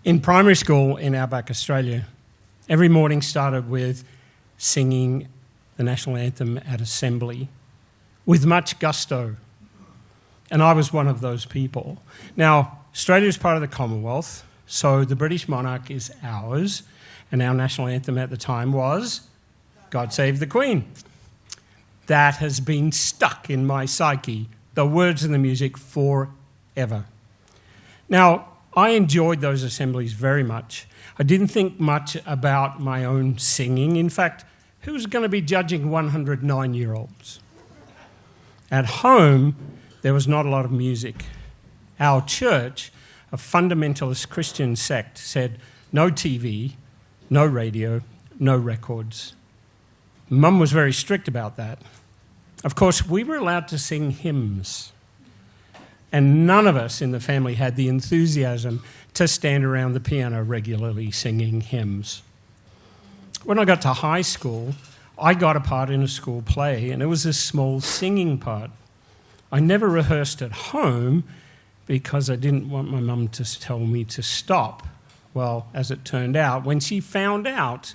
In primary school in Outback, Australia, every morning started with singing the national anthem at assembly with much gusto. And I was one of those people. Now, Australia is part of the Commonwealth, so the British monarch is ours, and our national anthem at the time was God Save the Queen. That has been stuck in my psyche, the words and the music, forever. Now, I enjoyed those assemblies very much. I didn't think much about my own singing. In fact, who's going to be judging 109-year-olds? At home, there was not a lot of music. Our church, a fundamentalist Christian sect, said no TV, no radio, no records. Mum was very strict about that. Of course, we were allowed to sing hymns, and none of us in the family had the enthusiasm to stand around the piano regularly singing hymns. When I got to high school, I got a part in a school play, and it was a small singing part. I never rehearsed at home because I didn't want my mum to tell me to stop. Well, as it turned out, when she found out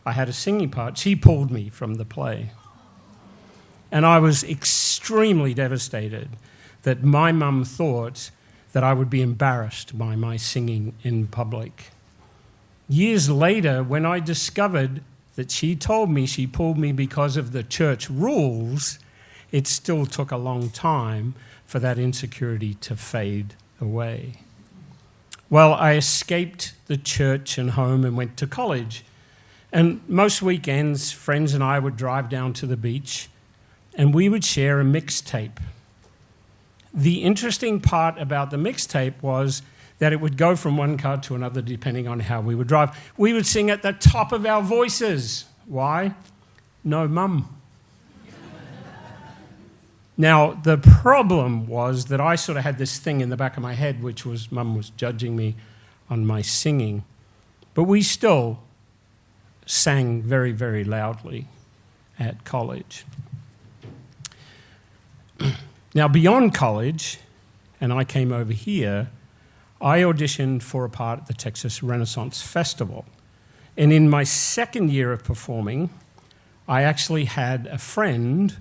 I had a singing part, she pulled me from the play. And I was extremely devastated that my mum thought that I would be embarrassed by my singing in public. Years later, when I discovered that she told me she pulled me because of the church rules, it still took a long time for that insecurity to fade away. Well, I escaped the church and home and went to college. And most weekends, friends and I would drive down to the beach and we would share a mixtape. The interesting part about the mixtape was that it would go from one car to another depending on how we would drive. We would sing at the top of our voices. Why? No mum. Now, the problem was that I sort of had this thing in the back of my head, which was mum was judging me on my singing. But we still sang very, very loudly at college. Now, beyond college, and I came over here, I auditioned for a part at the Texas Renaissance Festival. And in my second year of performing, I actually had a friend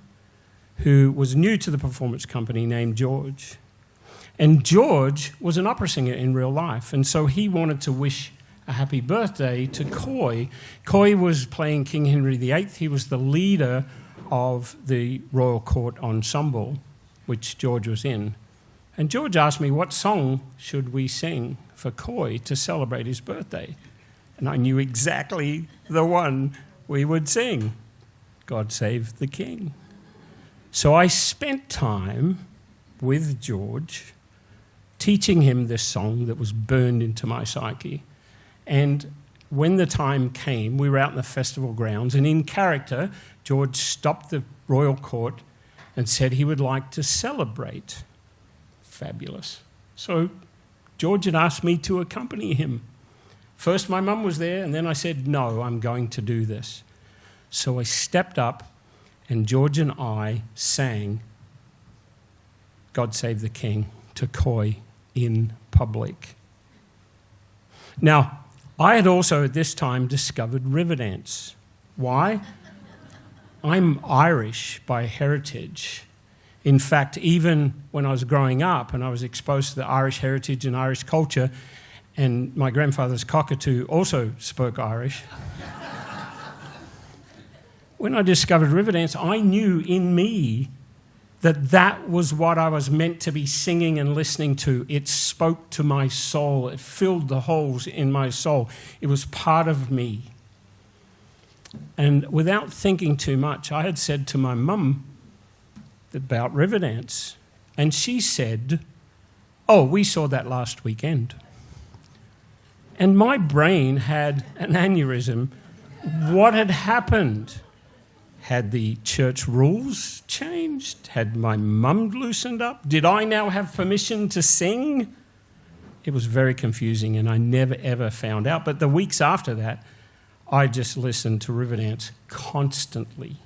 who was new to the performance company named George. And George was an opera singer in real life, and so he wanted to wish a happy birthday to Coy. Coy was playing King Henry VIII. He was the leader of the Royal Court Ensemble, which George was in. And George asked me, what song should we sing for Coy to celebrate his birthday? And I knew exactly the one we would sing, God Save the King. So I spent time with George teaching him this song that was burned into my psyche. And when the time came, we were out in the festival grounds, and in character, George stopped the royal court and said he would like to celebrate. Fabulous. So George had asked me to accompany him. First my mum was there, and then I said, no, I'm going to do this. So I stepped up, and George and I sang God Save the King to Coy in public. Now, I had also at this time discovered Riverdance. Why? I'm Irish by heritage. In fact, even when I was growing up and I was exposed to the Irish heritage and Irish culture, and my grandfather's cockatoo also spoke Irish, when I discovered Riverdance, I knew in me that that was what I was meant to be singing and listening to. It spoke to my soul. It filled the holes in my soul. It was part of me. And without thinking too much, I had said to my mum about Riverdance, and she said, oh, we saw that last weekend. And my brain had an aneurysm. What had happened? Had the church rules changed? Had my mum loosened up? Did I now have permission to sing? It was very confusing, and I never, ever found out. But the weeks after that, I just listened to Riverdance constantly.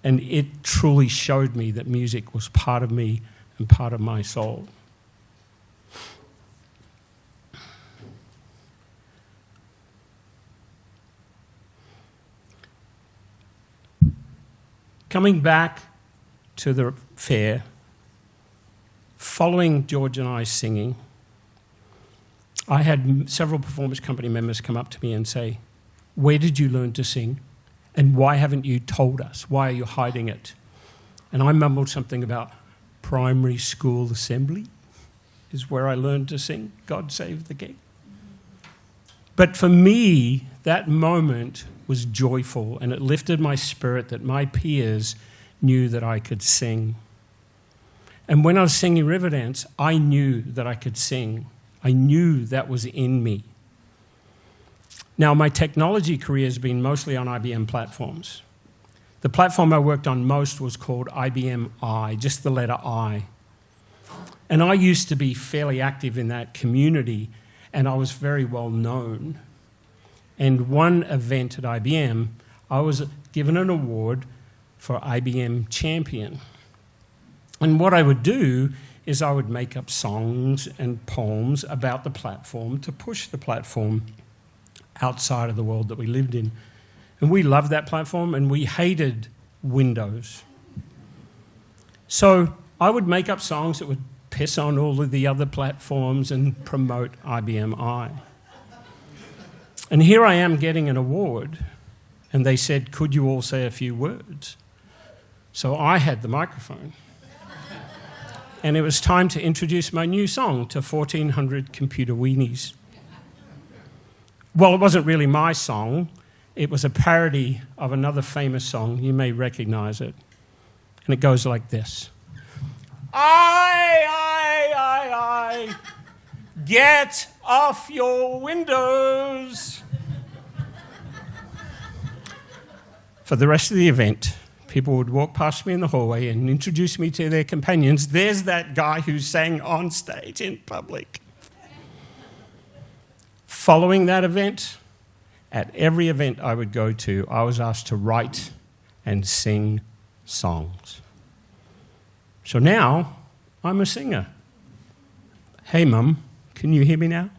And it truly showed me that music was part of me and part of my soul. Coming back to the fair, following George and I singing, I had several performance company members come up to me and say, "Where did you learn to sing? And why haven't you told us? Why are you hiding it?" And I mumbled something about primary school assembly is where I learned to sing God Save the King. But for me, that moment was joyful, and it lifted my spirit that my peers knew that I could sing. And when I was singing Riverdance, I knew that I could sing. I knew that was in me. Now, my technology career has been mostly on IBM platforms. The platform I worked on most was called IBM I, just the letter I. And I used to be fairly active in that community, and I was very well known. And one event at IBM, I was given an award for IBM Champion. And what I would do is I would make up songs and poems about the platform to push the platform outside of the world that we lived in. And we loved that platform, and we hated Windows. So I would make up songs that would piss on all of the other platforms and promote IBM I. And here I am getting an award, and they said, "Could you all say a few words?" So I had the microphone. And it was time to introduce my new song to 1,400 computer weenies. Well, it wasn't really my song. It was a parody of another famous song. You may recognize it. And it goes like this. I, get off your windows. For the rest of the event, people would walk past me in the hallway and introduce me to their companions. There's that guy who sang on stage in public. Following that event, at every event I would go to, I was asked to write and sing songs. So now I'm a singer. Hey, Mum, can you hear me now?